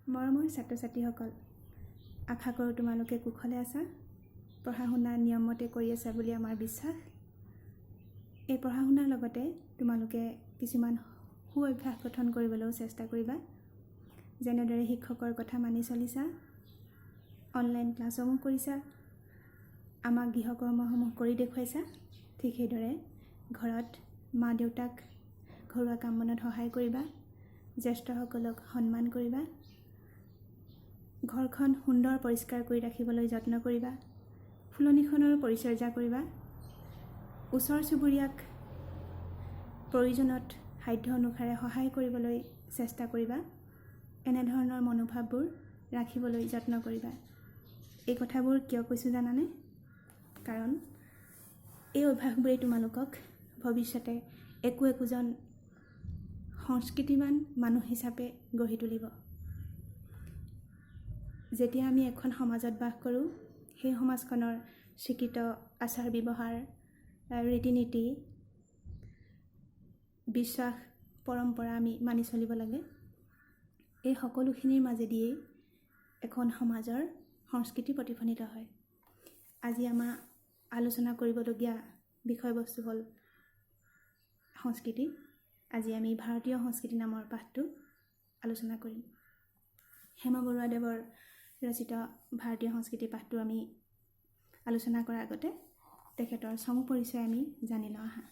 মৰমৰ ছাত্ৰ-ছাত্ৰীসকল, আশা কৰোঁ তোমালোকে কুশলে আছা। পঢ়া শুনা নিয়মমতে কৰি আছা বুলি আমাৰ বিশ্বাস। এই পঢ়া শুনাৰ লগতে তোমালোকে কিছুমান সু অভ্যাস গঠন কৰিবলৈও চেষ্টা কৰিবা। যেনেদৰে শিক্ষকৰ কথা মানি চলিছা, অনলাইন ক্লাছসমূহ কৰিছা, আমাক গৃহকৰ্মসমূহ কৰি দেখুৱাইছা, ঠিক সেইদৰে ঘৰত মা দেউতাক ঘৰুৱা কাম বনত সহায় কৰিবা, জ্যেষ্ঠসকলক সন্মান কৰিবা, ঘৰখন সুন্দৰ পৰিষ্কাৰ কৰি ৰাখিবলৈ যত্ন কৰিবা, ফুলনিখনৰো পৰিচৰ্যা কৰিবা, ওচৰ চুবুৰীয়াক প্ৰয়োজনত সাধ্য অনুসাৰে সহায় কৰিবলৈ চেষ্টা কৰিবা। এনেধৰণৰ মনোভাৱবোৰ ৰাখিবলৈ যত্ন কৰিবা। এই কথাবোৰ কিয় কৈছোঁ জানানে? কাৰণ এই অভ্যাসবোৰেই তোমালোকক ভৱিষ্যতে একোজন সংস্কৃতিবান মানুহ হিচাপে গঢ়ি তুলিব। যেতিয়া আমি এখন সমাজত বাস কৰোঁ, সেই সমাজখনৰ স্বীকৃত আচাৰ ব্যৱহাৰ, ৰীতি নীতি, বিশ্বাস, পৰম্পৰা আমি মানি চলিব লাগে। এই সকলোখিনিৰ মাজেদিয়েই এখন সমাজৰ সংস্কৃতি প্ৰতিফলিত হয়। আজি আমাৰ আলোচনা কৰিবলগীয়া বিষয়বস্তু হ'ল সংস্কৃতি। আজি আমি ভাৰতীয় সংস্কৃতি নামৰ পাঠটো আলোচনা কৰিম। হেম বৰুৱাদেৱৰ ৰচিত ভাৰতীয় সংস্কৃতি পাঠটো আমি আলোচনা কৰাৰ আগতে তেখেতৰ চমু পৰিচয় আমি জানি লওঁ আহা।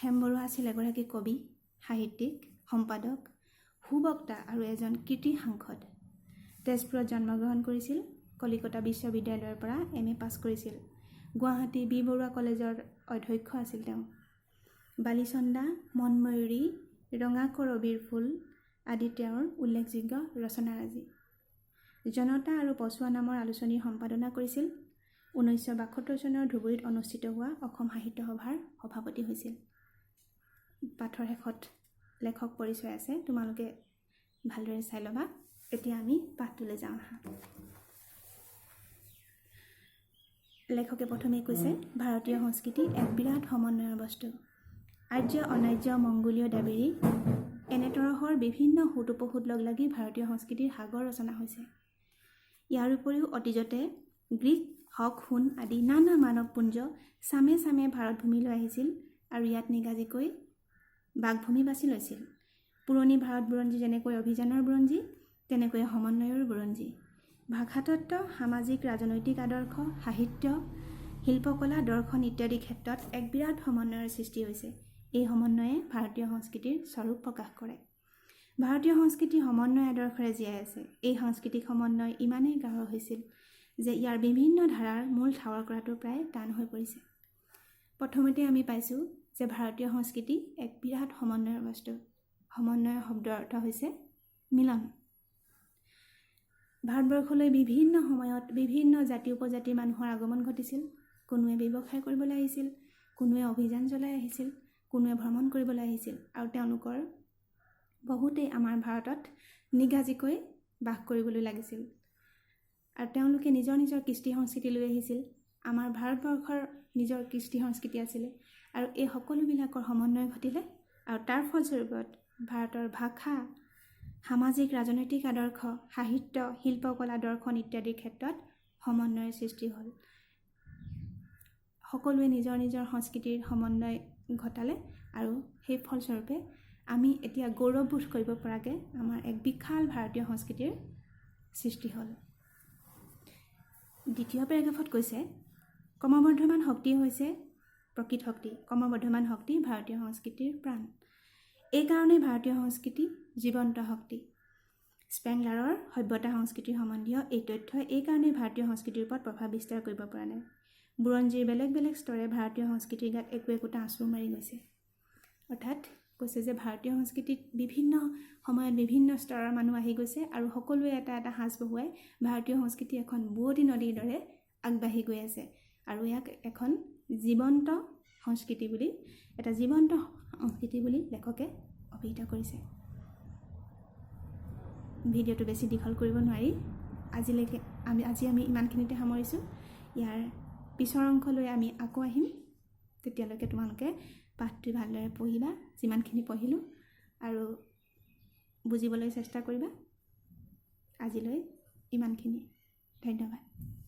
হেম বৰুৱা আছিল এগৰাকী কবি, সাহিত্যিক, সম্পাদক, সুবক্তা আৰু এজন কৃতি সাংসদ। তেজপুৰত জন্মগ্ৰহণ কৰিছিল। কলিকতা বিশ্ববিদ্যালয়ৰ পৰা MA পাছ কৰিছিল। গুৱাহাটী বি বৰুৱা কলেজৰ অধ্যক্ষ আছিল তেওঁ। বালিচন্দা, মনময়ূৰী, ৰঙা কৰবীৰ ফুল আদি তেওঁৰ উল্লেখযোগ্য ৰচনাৰাজি। জনতা আৰু পছোৱা নামৰ আলোচনীৰ সম্পাদনা কৰিছিল। 1972 চনৰ ধুবুৰীত অনুষ্ঠিত হোৱা অসম সাহিত্য সভাৰ সভাপতি হৈছিল। পাঠৰ শেষত লেখক পৰিচয় আছে, তোমালোকে ভালদৰে চাই ল'বা। এতিয়া আমি পাঠটোলৈ যাওঁ আহা। লেখকে প্ৰথমেই কৈছে, ভাৰতীয় সংস্কৃতি এক বিৰাট সমন্বয়ৰ বস্তু। আৰ্য অনাৰ্য মংগোলীয় দাবেৰী এনে তৰহৰ বিভিন্ন সুত উপসুত লগ লাগি ভাৰতীয় সংস্কৃতিৰ সাগৰ ৰচনা হৈছে। ইয়াৰ উপৰিও অতীজতে গ্ৰীক, হক, হুন আদি নানা মানৱপুঞ্জ চামে চামে ভাৰতভূমিলৈ আহিছিল আৰু ইয়াত নিগাজিকৈ বাঘভূমি বাছি লৈছিল। পুৰণি ভাৰত বুৰঞ্জী যেনেকৈ অভিযানৰ বুৰঞ্জী, তেনেকৈ সমন্বয়ৰ বুৰঞ্জী। ভাষাতত্ত্ব, সামাজিক ৰাজনৈতিক আদৰ্শ, সাহিত্য, শিল্পকলা, দৰ্শন ইত্যাদি ক্ষেত্ৰত এক বিৰাট সমন্বয়ৰ সৃষ্টি হৈছে। এই সমন্বয়ে ভাৰতীয় সংস্কৃতিৰ স্বৰূপ প্ৰকাশ কৰে। ভাৰতীয় সংস্কৃতি সমন্বয় আদৰ্শৰে জীয়াই আছে। এই সাংস্কৃতিক সমন্বয় ইমানেই গাঢ় হৈছিল যে ইয়াৰ বিভিন্ন ধাৰাৰ মূল ঠাৱৰ কৰাটো প্ৰায় টান হৈ পৰিছে। প্ৰথমতে আমি পাইছোঁ যে ভাৰতীয় সংস্কৃতি এক বিৰাট সমন্বয়ৰ বস্তু। সমন্বয়ৰ শব্দৰ অৰ্থ হৈছে মিলন। ভাৰতবৰ্ষলৈ বিভিন্ন সময়ত বিভিন্ন জাতি উপজাতিৰ মানুহৰ আগমন ঘটিছিল। কোনোৱে ব্যৱসায় কৰিবলৈ আহিছিল, কোনোৱে অভিযান চলাই আহিছিল, কোনোৱে ভ্ৰমণ কৰিবলৈ আহিছিল আৰু তেওঁলোকৰ বহুতেই আমাৰ ভাৰতত নিগাজিকৈ বাস কৰিবলৈ লাগিছিল আৰু তেওঁলোকে নিজৰ নিজৰ কৃষ্টি সংস্কৃতি লৈ আহিছিল। আমাৰ ভাৰতবৰ্ষৰ নিজৰ কৃষ্টি সংস্কৃতি আছিলে আৰু এই সকলোবিলাকৰ সমন্বয় ঘটিলে আৰু তাৰ ফলস্বৰূপত ভাৰতৰ ভাষা, সামাজিক ৰাজনৈতিক আদৰ্শ, সাহিত্য, শিল্পকলা, দৰ্শন ইত্যাদিৰ ক্ষেত্ৰত সমন্বয়ৰ সৃষ্টি হ'ল। সকলোৱে নিজৰ নিজৰ সংস্কৃতিৰ সমন্বয় ঘটালে আৰু সেই ফলস্বৰূপে আমি এতিয়া গৌৰৱবোধ কৰিব পৰাকৈ আমাৰ এক বিশাল ভাৰতীয় সংস্কৃতিৰ সৃষ্টি হ'ল। দ্বিতীয় পেৰাগ্ৰাফত কৈছে, ক্ৰমবৰ্ধমান শক্তি হৈছে প্ৰকৃত শক্তি। ক্ৰমবৰ্ধমান শক্তি ভাৰতীয় সংস্কৃতিৰ প্ৰাণ। এই কাৰণেই ভাৰতীয় সংস্কৃতি জীৱন্ত শক্তি। স্পেংলাৰৰ সভ্যতা সংস্কৃতিৰ সম্বন্ধীয় এই তথ্যই এই কাৰণেই ভাৰতীয় সংস্কৃতিৰ ওপৰত প্ৰভাৱ বিস্তাৰ কৰিব পৰা নাই। বুৰঞ্জীৰ বেলেগ বেলেগ স্তৰে ভাৰতীয় সংস্কৃতিৰ গাত একোটা আঁচোৰ মাৰি গৈছে। অৰ্থাৎ কৈছে যে ভাৰতীয় সংস্কৃতিত বিভিন্ন সময়ত বিভিন্ন স্তৰৰ মানুহ আহি গৈছে আৰু সকলোৱে এটা এটা সাজ বহুৱাই ভাৰতীয় সংস্কৃতি এখন বুৱতী নদীৰ দৰে আগবাঢ়ি গৈ আছে আৰু ইয়াক এখন জীৱন্ত সংস্কৃতি বুলি লেখকে অভিহিত কৰিছে। ভিডিঅ'টো বেছি দীঘল কৰিব নোৱাৰি। আজি আমি ইমানখিনিতে সামৰিছোঁ। ইয়াৰ পিছৰ অংশলৈ আমি আকৌ আহিম। তেতিয়ালৈকে তোমালোকে পাঠটো ভালদৰে পঢ়িবা, যিমানখিনি পঢ়িলোঁ, আৰু বুজিবলৈ চেষ্টা কৰিবা। আজিলৈ ইমানখিনি। ধন্যবাদ।